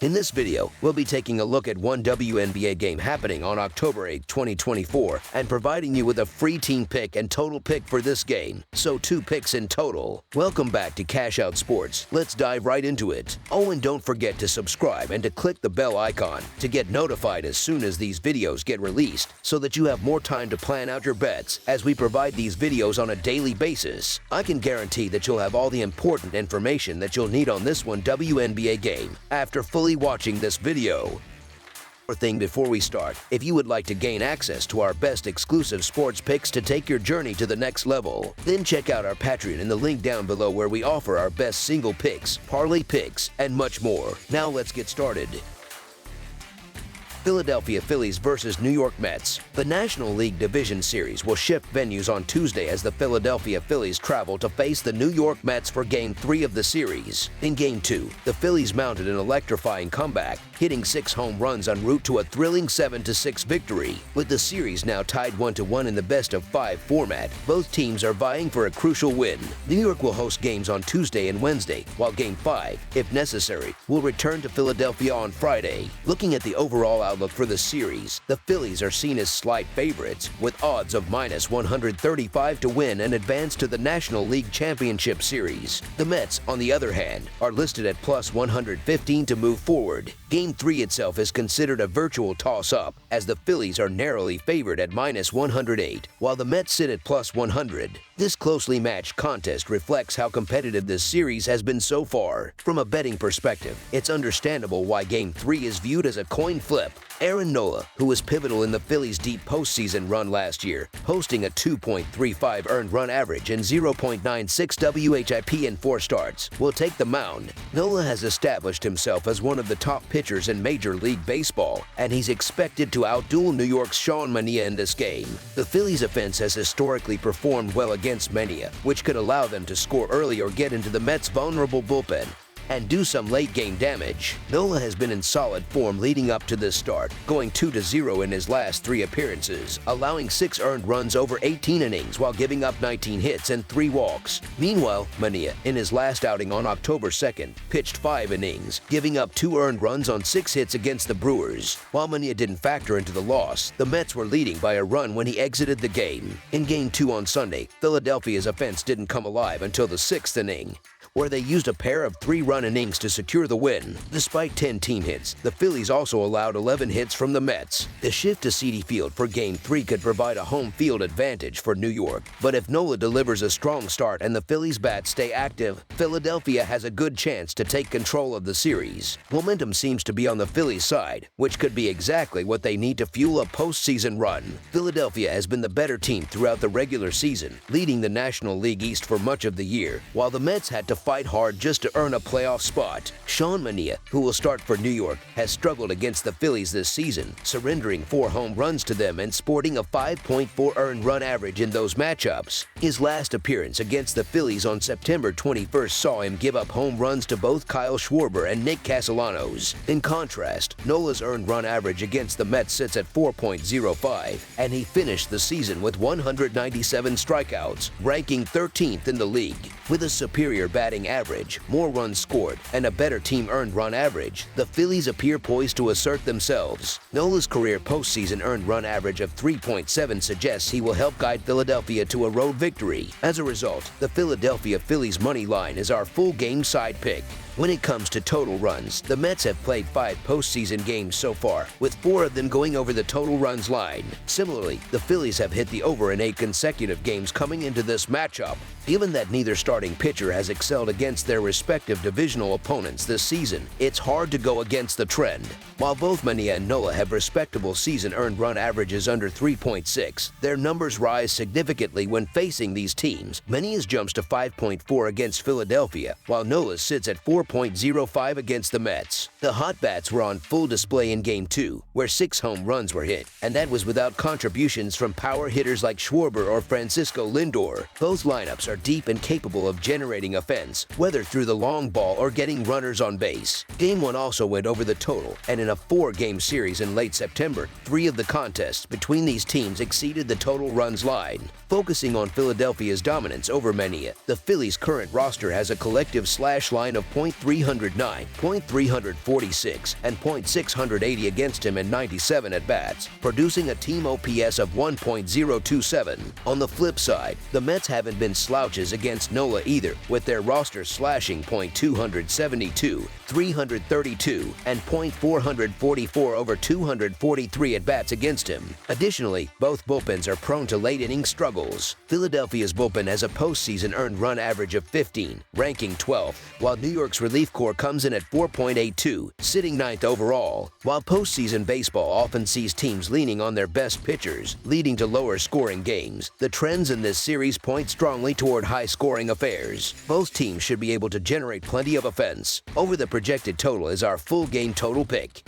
In this video, we'll be taking a look at one WNBA game happening on October 8, 2024, and providing you with a free team pick and total pick for this game. So 2 picks in total. Welcome back to Cash Out Sports. Let's dive right into it. Oh, and don't forget to subscribe and to click the bell icon to get notified as soon as these videos get released so that you have more time to plan out your bets as we provide these videos on a daily basis. I can guarantee that you'll have all the important information that you'll need on this one WNBA game after fully watching this video. Thing before we start, if you would like to gain access to our best exclusive sports picks to take your journey to the next level, then check out our Patreon in the link down below where we offer our best single picks, parlay picks, and much more. Now let's get started. Philadelphia Phillies versus New York Mets. The National League Division Series will shift venues on Tuesday as the Philadelphia Phillies travel to face the New York Mets for Game 3 of the series. In Game 2, the Phillies mounted an electrifying comeback, hitting 6 home runs en route to a thrilling 7-6 victory. With the series now tied 1-1 in the best-of-5 format, both teams are vying for a crucial win. New York will host games on Tuesday and Wednesday, while Game 5, if necessary, will return to Philadelphia on Friday. Looking at the overall outlook for the series, the Phillies are seen as slight favorites, with odds of -135 to win and advance to the National League Championship Series. The Mets, on the other hand, are listed at +115 to move forward. Game 3 itself is considered a virtual toss-up, as the Phillies are narrowly favored at -108, while the Mets sit at +100. This closely matched contest reflects how competitive this series has been so far. From a betting perspective, it's understandable why Game 3 is viewed as a coin flip. Aaron Nola, who was pivotal in the Phillies' deep postseason run last year, posting a 2.35 earned run average and 0.96 WHIP in 4 starts, will take the mound. Nola has established himself as one of the top pitchers in Major League Baseball, and he's expected to outduel New York's Sean Manaea in this game. The Phillies' offense has historically performed well against Manaea, which could allow them to score early or get into the Mets' vulnerable bullpen and do some late-game damage. Nola has been in solid form leading up to this start, going 2-0 in his last 3 appearances, allowing 6 earned runs over 18 innings while giving up 19 hits and 3 walks. Meanwhile, Manaea, in his last outing on October 2nd, pitched 5 innings, giving up 2 earned runs on 6 hits against the Brewers. While Manaea didn't factor into the loss, the Mets were leading by a run when he exited the game. In Game 2 on Sunday, Philadelphia's offense didn't come alive until the 6th inning, where they used a pair of 3-run innings to secure the win. Despite 10 team hits, the Phillies also allowed 11 hits from the Mets. The shift to Citi Field for Game 3 could provide a home field advantage for New York, but if Nola delivers a strong start and the Phillies' bats stay active, Philadelphia has a good chance to take control of the series. Momentum seems to be on the Phillies' side, which could be exactly what they need to fuel a postseason run. Philadelphia has been the better team throughout the regular season, leading the National League East for much of the year, while the Mets had to fight hard just to earn a playoff spot. Sean Manaea, who will start for New York, has struggled against the Phillies this season, surrendering 4 home runs to them and sporting a 5.4 earned run average in those matchups. His last appearance against the Phillies on September 21st saw him give up home runs to both Kyle Schwarber and Nick Castellanos. In contrast, Nola's earned run average against the Mets sits at 4.05, and he finished the season with 197 strikeouts, ranking 13th in the league. With a superior batting average, more runs scored, and a better team earned run average, the Phillies appear poised to assert themselves. Nola's career postseason earned run average of 3.7 suggests he will help guide Philadelphia to a road victory. As a result, the Philadelphia Phillies money line is our full game side pick. When it comes to total runs, the Mets have played 5 postseason games so far, with 4 of them going over the total runs line. Similarly, the Phillies have hit the over in 8 consecutive games coming into this matchup. Given that neither starting pitcher has excelled against their respective divisional opponents this season, it's hard to go against the trend. While both Manaea and Nola have respectable season earned run averages under 3.6, their numbers rise significantly when facing these teams. Manaea's jumps to 5.4 against Philadelphia, while Nola's sits at 4.05 against the Mets. The hot bats were on full display in Game 2, where 6 home runs were hit, and that was without contributions from power hitters like Schwarber or Francisco Lindor. Both lineups are deep and capable of generating offense, whether through the long ball or getting runners on base. Game 1 also went over the total, and in a 4-game series in late September, 3 of the contests between these teams exceeded the total runs line. Focusing on Philadelphia's dominance over Manaea, the Phillies' current roster has a collective slash line of .309, .346, and .680 against him in 97 at-bats, producing a team OPS of 1.027. On the flip side, the Mets haven't been slouches against Nola either, with their roster slashing .272, 332, and .444 over 243 at-bats against him. Additionally, both bullpens are prone to late-inning struggles. Philadelphia's bullpen has a postseason earned run average of 15, ranking 12th, while New York's relief corps comes in at 4.82, sitting 9th overall. While postseason baseball often sees teams leaning on their best pitchers, leading to lower-scoring games, the trends in this series point strongly toward high-scoring affairs. Both teams should be able to generate plenty of offense. Over the projected total is our full game total pick.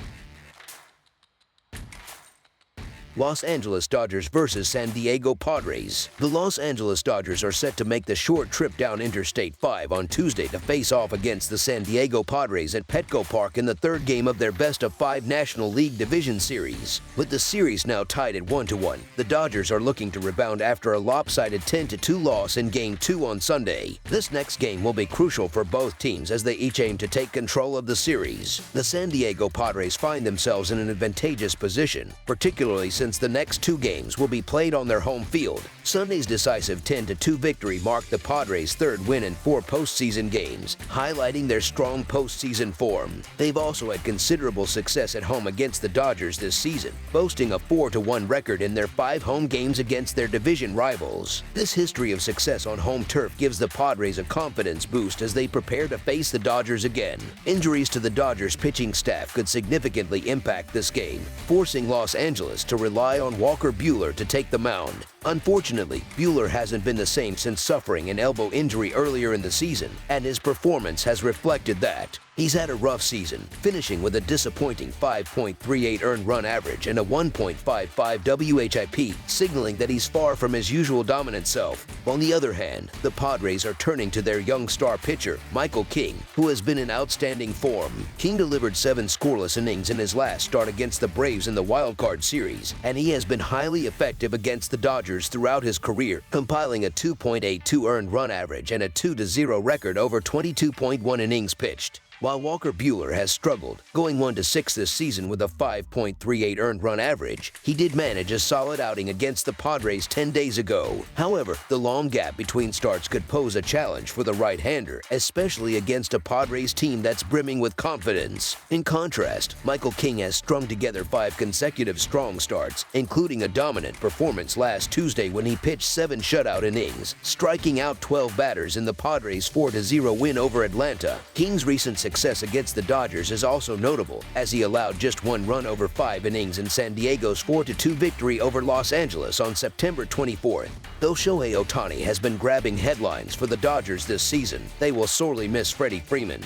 Los Angeles Dodgers versus San Diego Padres. The Los Angeles Dodgers are set to make the short trip down Interstate 5 on Tuesday to face off against the San Diego Padres at Petco Park in the third game of their best-of-5 National League Division Series. With the series now tied at 1-1, the Dodgers are looking to rebound after a lopsided 10-2 loss in Game 2 on Sunday. This next game will be crucial for both teams as they each aim to take control of the series. The San Diego Padres find themselves in an advantageous position, particularly since the next two games will be played on their home field. Sunday's decisive 10-2 victory marked the Padres' third win in 4 postseason games, highlighting their strong postseason form. They've also had considerable success at home against the Dodgers this season, boasting a 4-1 record in their 5 home games against their division rivals. This history of success on home turf gives the Padres a confidence boost as they prepare to face the Dodgers again. Injuries to the Dodgers pitching staff could significantly impact this game, forcing Los Angeles to rely on Walker Buehler to take the mound. Unfortunately, Buehler hasn't been the same since suffering an elbow injury earlier in the season, and his performance has reflected that. He's had a rough season, finishing with a disappointing 5.38 earned run average and a 1.55 WHIP, signaling that he's far from his usual dominant self. On the other hand, the Padres are turning to their young star pitcher, Michael King, who has been in outstanding form. King delivered 7 scoreless innings in his last start against the Braves in the Wild Card Series, and he has been highly effective against the Dodgers throughout his career, compiling a 2.82 earned run average and a 2-0 record over 22.1 innings pitched. While Walker Buehler has struggled, going 1-6 this season with a 5.38 earned run average, he did manage a solid outing against the Padres 10 days ago. However, the long gap between starts could pose a challenge for the right-hander, especially against a Padres team that's brimming with confidence. In contrast, Michael King has strung together 5 consecutive strong starts, including a dominant performance last Tuesday when he pitched 7 shutout innings, striking out 12 batters in the Padres' 4-0 win over Atlanta. King's recent success against the Dodgers is also notable, as he allowed just 1 run over 5 innings in San Diego's 4-2 victory over Los Angeles on September 24th. Though Shohei Ohtani has been grabbing headlines for the Dodgers this season, they will sorely miss Freddie Freeman,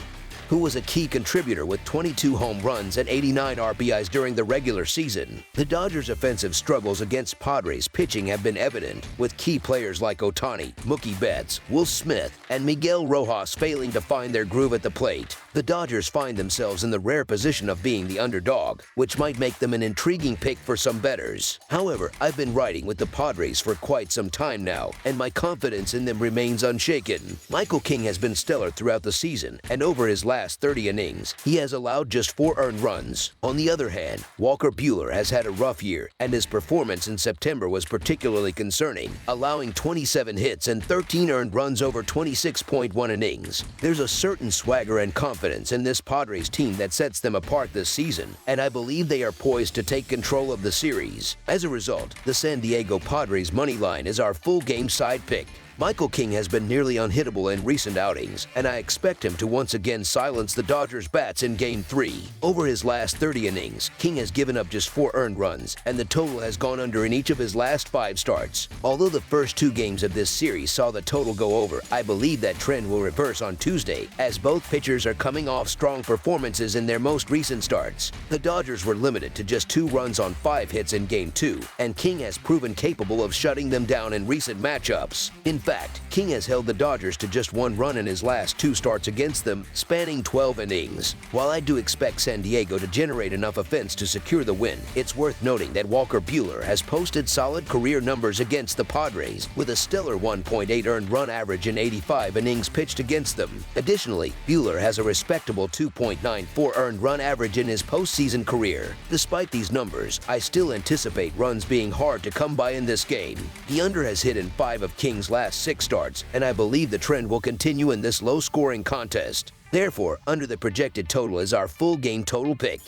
who was a key contributor with 22 home runs and 89 RBIs during the regular season. The Dodgers' offensive struggles against Padres pitching have been evident, with key players like Ohtani, Mookie Betts, Will Smith, and Miguel Rojas failing to find their groove at the plate. The Dodgers find themselves in the rare position of being the underdog, which might make them an intriguing pick for some bettors. However, I've been riding with the Padres for quite some time now, and my confidence in them remains unshaken. Michael King has been stellar throughout the season, and over his last 30 innings, he has allowed just 4 earned runs. On the other hand, Walker Buehler has had a rough year, and his performance in September was particularly concerning, allowing 27 hits and 13 earned runs over 26.1 innings. There's a certain swagger and confidence in this Padres team that sets them apart this season, and I believe they are poised to take control of the series. As a result, the San Diego Padres money line is our full game side pick. Michael King has been nearly unhittable in recent outings, and I expect him to once again silence the Dodgers' bats in Game 3. Over his last 30 innings, King has given up just 4 earned runs, and the total has gone under in each of his last 5 starts. Although the first 2 games of this series saw the total go over, I believe that trend will reverse on Tuesday, as both pitchers are coming off strong performances in their most recent starts. The Dodgers were limited to just 2 runs on 5 hits in Game 2, and King has proven capable of shutting them down in recent matchups. In fact, King has held the Dodgers to just 1 run in his last 2 starts against them, spanning 12 innings. While I do expect San Diego to generate enough offense to secure the win, it's worth noting that Walker Buehler has posted solid career numbers against the Padres, with a stellar 1.8 earned run average in 85 innings pitched against them. Additionally, Buehler has a respectable 2.94 earned run average in his postseason career. Despite these numbers, I still anticipate runs being hard to come by in this game. The under has hit in 5 of King's last 6 starts, and I believe the trend will continue in this low-scoring contest. Therefore, under the projected total is our full game total pick.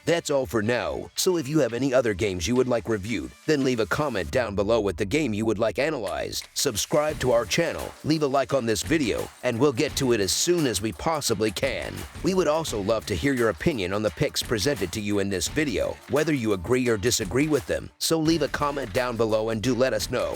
That's all for now, so if you have any other games you would like reviewed, then leave a comment down below with the game you would like analyzed. Subscribe to our channel, leave a like on this video, and we'll get to it as soon as we possibly can. We would also love to hear your opinion on the picks presented to you in this video, whether you agree or disagree with them, so leave a comment down below and do let us know.